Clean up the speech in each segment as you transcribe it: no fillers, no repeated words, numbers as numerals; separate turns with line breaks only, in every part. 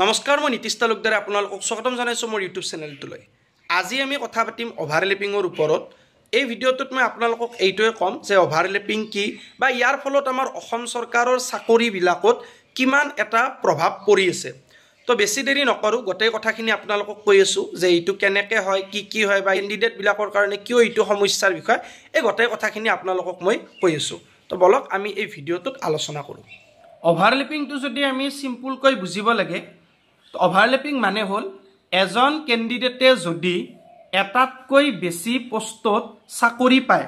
নমস্কাৰ মই নীতিশ তালুকদাৰে আপোনালোকক স্বাগতম জনাইছোঁ মোৰ ইউটিউব চেনেলটোলৈ। আজি আমি কথা পাতিম অভাৰলেপিঙৰ ওপৰত। এই ভিডিঅ'টোত মই আপোনালোকক এইটোৱে ক'ম যে অভাৰলেপিং কি বা ইয়াৰ ফলত আমাৰ অসম চৰকাৰৰ চাকৰিবিলাকত কিমান এটা প্ৰভাৱ পৰি আছে। তো বেছি দেৰি নকৰোঁ, গোটেই কথাখিনি আপোনালোকক কৈ আছোঁ যে এইটো কেনেকৈ হয়, কি হয় বা কেণ্ডিডেটবিলাকৰ কাৰণে কিয় এইটো সমস্যাৰ বিষয়, এই গোটেই কথাখিনি আপোনালোকক মই কৈ আছোঁ। তো বলক আমি এই ভিডিঅ'টোত আলোচনা কৰোঁ। অভাৰলেপিংটো যদি আমি চিম্পুলকৈ বুজিব লাগে, অভাৰলেপিং মানে হ'ল এজন কেণ্ডিডেটে যদি এটাতকৈ বেছি পোষ্টত চাকৰি পায়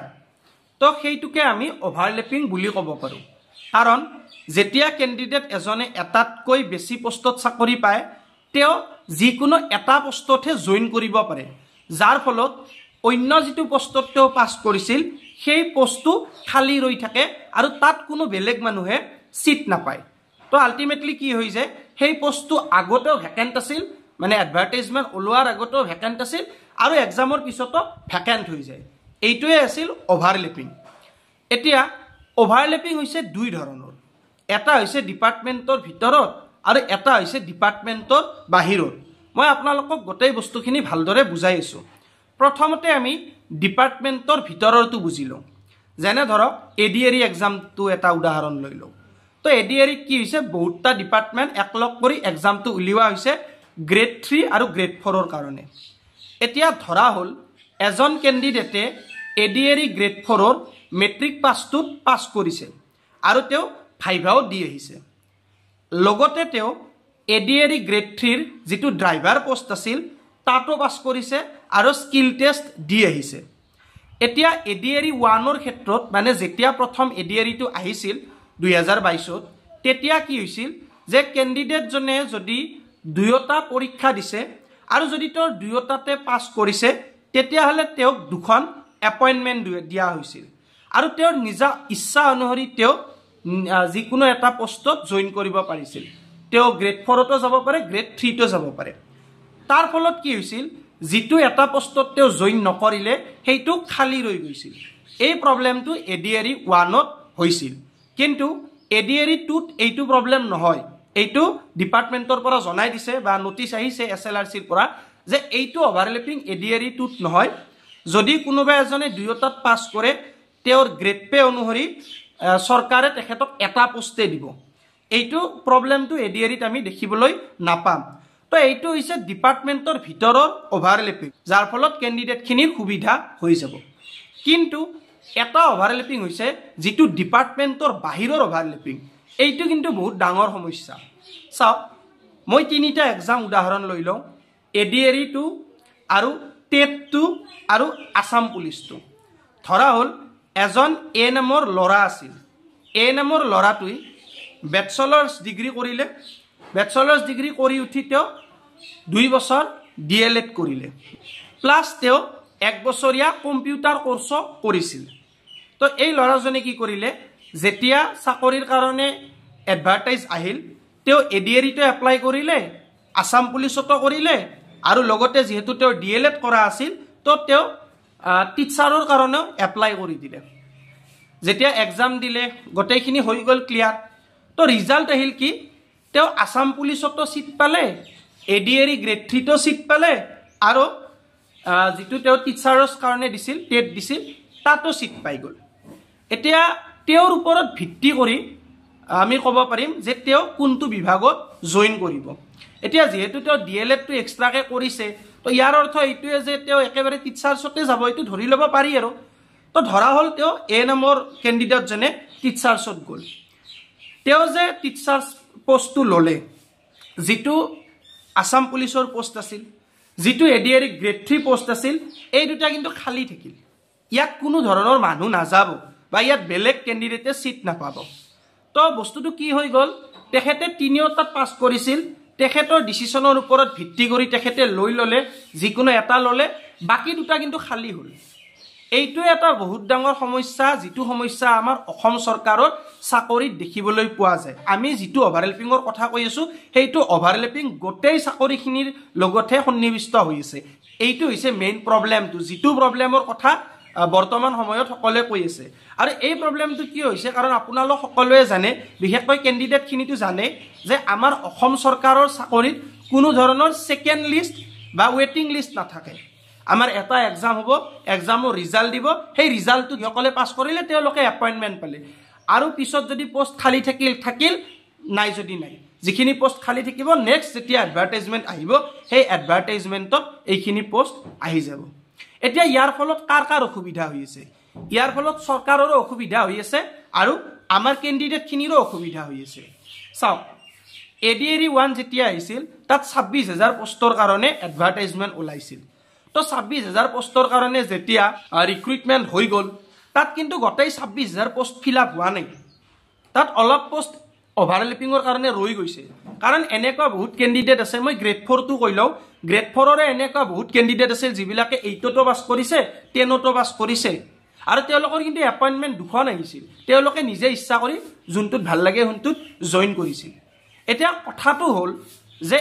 তো সেইটোকে আমি অভাৰলেপিং বুলি ক'ব পাৰোঁ। কাৰণ যেতিয়া কেণ্ডিডেট এজনে এটাতকৈ বেছি পোষ্টত চাকৰি পায় তেওঁ যিকোনো এটা পোষ্টতহে জইন কৰিব পাৰে, যাৰ ফলত অন্য যিটো পোষ্টত তেওঁ পাছ কৰিছিল সেই পোষ্টটো খালী ৰৈ থাকে আৰু তাত কোনো বেলেগ মানুহে চিট নাপায়। তো আল্টিমেটলি কি হৈ যায়, সেই পোষ্টটো আগতেও ভেকেণ্ট আছিল, মানে এডভাৰটাইজমেণ্ট ওলোৱাৰ আগতেও ভেকেণ্ট আছিল আৰু এক্সামৰ পিছতো ভেকেণ্ট হৈ যায়। এইটোৱে আছিল অভাৰলেপিং। এতিয়া অভাৰলেপিং হৈছে দুই ধৰণৰ, এটা হৈছে ডিপাৰ্টমেণ্টৰ ভিতৰত আৰু এটা হৈছে ডিপাৰ্টমেণ্টৰ বাহিৰত। মই আপোনালোকক গোটেই বস্তুখিনি ভালদৰে বুজাই আছোঁ। প্ৰথমতে আমি ডিপাৰ্টমেণ্টৰ ভিতৰৰটো বুজি লওঁ। যেনে ধৰক ADAR এক্সামটো এটা উদাহৰণ লৈ লওঁ। তো ADARত কি হৈছে, বহুতটা ডিপাৰ্টমেণ্ট একলগ কৰি এক্সামটো উলিওৱা হৈছে গ্ৰেড 3 আৰু গ্ৰেড 4ৰ কাৰণে। এতিয়া ধৰা হ'ল এজন কেণ্ডিডেটে ADAR গ্ৰেড 4ৰ মেট্ৰিক পাছটোত পাছ কৰিছে আৰু তেওঁ ভাইভাও দি আহিছে। লগতে তেওঁ ADAR গ্ৰেড 3ৰ যিটো ড্ৰাইভাৰ পোষ্ট আছিল তাতো পাছ কৰিছে আৰু স্কিল টেষ্ট দি আহিছে। এতিয়া ADAR 1ৰ ক্ষেত্ৰত, মানে যেতিয়া প্ৰথম ADARটো আহিছিল 2022-ত, তেতিয়া কি হৈছিল যে কেণ্ডিডেটজনে যদি দুয়োটা পৰীক্ষা দিছে আৰু যদি তেওঁৰ দুয়োটাতে পাছ কৰিছে তেতিয়াহ'লে তেওঁক দুখন এপইণ্টমেণ্ট দিয়া হৈছিল আৰু তেওঁৰ নিজা ইচ্ছা অনুসৰি তেওঁ যিকোনো এটা পোষ্টত জইন কৰিব পাৰিছিল। তেওঁ গ্ৰেড 4তো যাব পাৰে, গ্ৰেড 3তো যাব পাৰে। তাৰ ফলত কি হৈছিল, যিটো এটা পোষ্টত তেওঁ জইন নকৰিলে সেইটো খালী ৰৈ গৈছিল। এই প্ৰব্লেমটো ADAR 1ত হৈছিল, কিন্তু ADAR 2ত এইটো প্ৰব্লেম নহয়। এইটো ডিপাৰ্টমেণ্টৰ পৰা জনাই দিছে বা নটিচ আহিছে SLRCৰ পৰা যে এইটো অভাৰলেপিং ADAR 2ত নহয়। যদি কোনোবা এজনে দুয়োটাত পাছ কৰে তেওঁৰ গ্ৰেড পে অনুসৰি চৰকাৰে তেখেতক এটা পোষ্টে দিব। এইটো প্ৰব্লেমটো ADARত আমি দেখিবলৈ নাপাম। তো এইটো হৈছে ডিপাৰ্টমেণ্টৰ ভিতৰৰ অভাৰলেপিং, যাৰ ফলত কেণ্ডিডেটখিনিৰ সুবিধা হৈ যাব। কিন্তু এটা অভাৰলেপিং হৈছে যিটো ডিপাৰ্টমেণ্টৰ বাহিৰৰ অভাৰলেপিং। এইটো কিন্তু বহুত ডাঙৰ সমস্যা। চাওক, মই তিনিটা এক্সাম উদাহৰণ লৈ লওঁ, ADAR 2 আৰু TET 2 আৰু আছাম পুলিচটো। ধৰা হ'ল এজন ANMৰ ল'ৰা আছিল। ANMৰ ল'ৰাটোৱে বেচেলাৰ্ছ ডিগ্ৰী কৰিলে, বেচেলাৰ্ছ ডিগ্ৰী কৰি উঠি তেওঁ 2 বছৰ DLED কৰিলে, প্লাছ তেওঁ 1 বছৰীয়া কম্পিউটাৰ কোৰ্ছো কৰিছিল। তো এই ল'ৰাজনে কি কৰিলে, যেতিয়া চাকৰিৰ কাৰণে এডভাৰটাইজ আহিল তেওঁ ADARতো এপ্লাই কৰিলে, আছাম পুলিচতো কৰিলে আৰু লগতে যিহেতু তেওঁ DLED কৰা আছিল তো তেওঁ টিচাৰৰ কাৰণেও এপ্লাই কৰি দিলে। যেতিয়া এক্সাম দিলে গোটেইখিনি হৈ গ'ল ক্লিয়াৰ। তো ৰিজাল্ট আহিল কি, তেওঁ আছাম পুলিচতো চিট পালে, ADAR গ্ৰেড 3তো চিট পালে আৰু যিটো তেওঁ টিচাৰৰ কাৰণে দিছিল, TET দিছিল, তাতো চিট পাই গ'ল। এতিয়া তেওঁৰ ওপৰত ভিত্তি কৰি আমি ক'ব পাৰিম যে তেওঁ কোনটো বিভাগত জইন কৰিব। এতিয়া যিহেতু তেওঁ DLEDটো এক্সট্ৰাকৈ কৰিছে তো ইয়াৰ অৰ্থ এইটোৱে যে তেওঁ একেবাৰে টিচাৰ্ছতে যাব, এইটো ধৰি ল'ব পাৰি আৰু। তো ধৰা হ'ল তেওঁ ANMৰ কেণ্ডিডেটজনে টিচাৰ্ছত গ'ল। তেওঁ যে টিচাৰ্ছ পোষ্টটো ল'লে, যিটো আছাম পুলিচৰ পোষ্ট আছিল, যিটো ADAR গ্ৰেড 3 পোষ্ট আছিল, এই দুটা কিন্তু খালী থাকিল। ইয়াত কোনো ধৰণৰ মানুহ নাযাব বা ইয়াত বেলেগ কেণ্ডিডেটে চিট নাপাব। তো বস্তুটো কি হৈ গ'ল, তেখেতে তিনিওটাত পাছ কৰিছিল, তেখেতৰ ডিচিশ্যনৰ ওপৰত ভিত্তি কৰি তেখেতে লৈ ল'লে, যিকোনো এটা ল'লে, বাকী দুটা কিন্তু খালী হ'ল। এইটোৱে এটা বহুত ডাঙৰ সমস্যা, যিটো সমস্যা আমাৰ অসম চৰকাৰৰ চাকৰিত দেখিবলৈ পোৱা যায়। আমি যিটো অভাৰলেপিঙৰ কথা কৈ আছোঁ সেইটো অভাৰলেপিং গোটেই চাকৰিখিনিৰ লগতহে সন্নিৱিষ্ট হৈ আছে। এইটো হৈছে মেইন প্ৰব্লেমটো, যিটো প্ৰব্লেমৰ কথা বৰ্তমান সময়ত সকলোৱে কৈ আছে আৰু এই প্ৰব্লেমটো কি হৈছে কাৰণ আপোনালোক সকলোৱে জানে বিশেষকৈ কেণ্ডিডেটখিনিতো জানে যে আমাৰ অসম চৰকাৰৰ চাকৰিত কোনো ধৰণৰ সেকেন্ড লিষ্ট বা ওয়েটিং লিষ্ট নাথাকে আমাৰ এটা এক্সাম হ'ব এক্সামৰ ৰিজাল্ট দিব সেই ৰিজাল্টটো সকলে পাছ কৰিলে তেওঁলোকে এপইণ্টমেণ্ট পালে আৰু পিছত যদি পোষ্ট খালি থাকিল নাই যদি নাই যিখিনি পোষ্ট খালি থাকিব নেক্সট যেতিয়া এডভাৰটাইজমেণ্ট আহিব সেই এডভাৰটাইজমেণ্টত এইখিনি পোষ্ট আহি যাব এতিয়া ইয়াৰ ফলত কাৰ অসুবিধা হৈ আছে ইয়াৰ ফলত চৰকাৰৰো অসুবিধা হৈ আছে আৰু আমাৰ কেণ্ডিডেটখিনিৰো অসুবিধা হৈ আছে চাওক ADAR 1 যেতিয়া আহিছিল তাত 26000 পোষ্টৰ কাৰণে এডভাৰটাইজমেণ্ট ওলাইছিল তো 26000 পোষ্টৰ কাৰণে যেতিয়া ৰিক্ৰুইটমেণ্ট হৈ গ'ল তাত কিন্তু গোটেই 26000 পোষ্ট ফিল আপ হোৱা নাই তাত অলপ পোষ্ট অভাৰলেপিঙৰ কাৰণে ৰৈ গৈছে কাৰণ এনেকুৱা বহুত কেণ্ডিডেট আছে মই গ্ৰেড 4 টো কৈ লওঁ গ্ৰেড 4 ৰে এনেকুৱা বহুত কেণ্ডিডেট আছে যিবিলাকে 8টো পাছ কৰিছে 10টো পাছ কৰিছে আৰু তেওঁলোকৰ কিন্তু এপইণ্টমেণ্ট দুখন আহিছিল তেওঁলোকে নিজে ইচ্ছা কৰি যোনটোত ভাল লাগে যোনটোত জইন কৰিছিল এতিয়া কথাটো হ'ল যে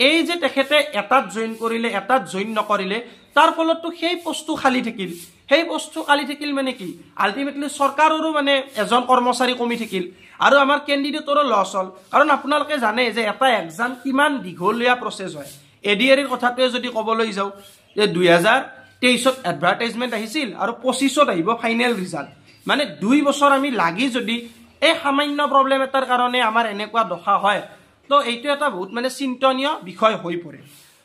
এই যে তেখেতে এটাত জইন কৰিলে এটাত জইন নকৰিলে তাৰ ফলততো সেই পোষ্টটো খালি থাকিল সেই পোষ্টটো খালি থাকিল মানে কি আল্টিমেটলি চৰকাৰৰো মানে এজন কৰ্মচাৰী কমি থাকিল আৰু আমাৰ কেণ্ডিডেটৰো লছ হ'ল কাৰণ আপোনালোকে জানে যে এটা এক্সাম কিমান দীঘলীয়া প্ৰচেছ হয় ADAR ৰ কথাটোৱে যদি ক'বলৈ যাওঁ যে 2023ত এডভাৰটাইজমেণ্ট আহিছিল আৰু 25ত আহিব ফাইনেল ৰিজাল্ট মানে 2 বছৰ আমি লাগি যদি এই সামান্য প্ৰব্লেম এটাৰ কাৰণে আমাৰ এনেকুৱা দশা হয় তো এইটো এটা বহুত মানে চিন্তনীয় বিষয় হৈ পৰে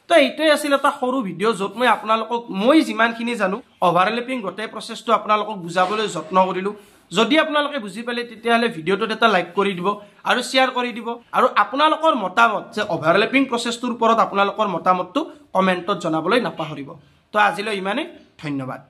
তো এইটোৱে আছিল এটা সৰু ভিডিঅ' য'ত মই আপোনালোকক মই যিমানখিনি জানো অভাৰলেপিং গোটেই প্ৰচেছটো আপোনালোকক বুজাবলৈ যত্ন কৰিলোঁ যদি আপোনালোকে বুজি পালে তেতিয়াহ'লে ভিডিঅ'টোত এটা লাইক কৰি দিব আৰু শ্বেয়াৰ কৰি দিব আৰু আপোনালোকৰ মতামত যে অভাৰলেপিং প্ৰচেছটোৰ ওপৰত আপোনালোকৰ মতামতটো কমেণ্টত জনাবলৈ নাপাহৰিব তো আজিলৈ ইমানেই ধন্যবাদ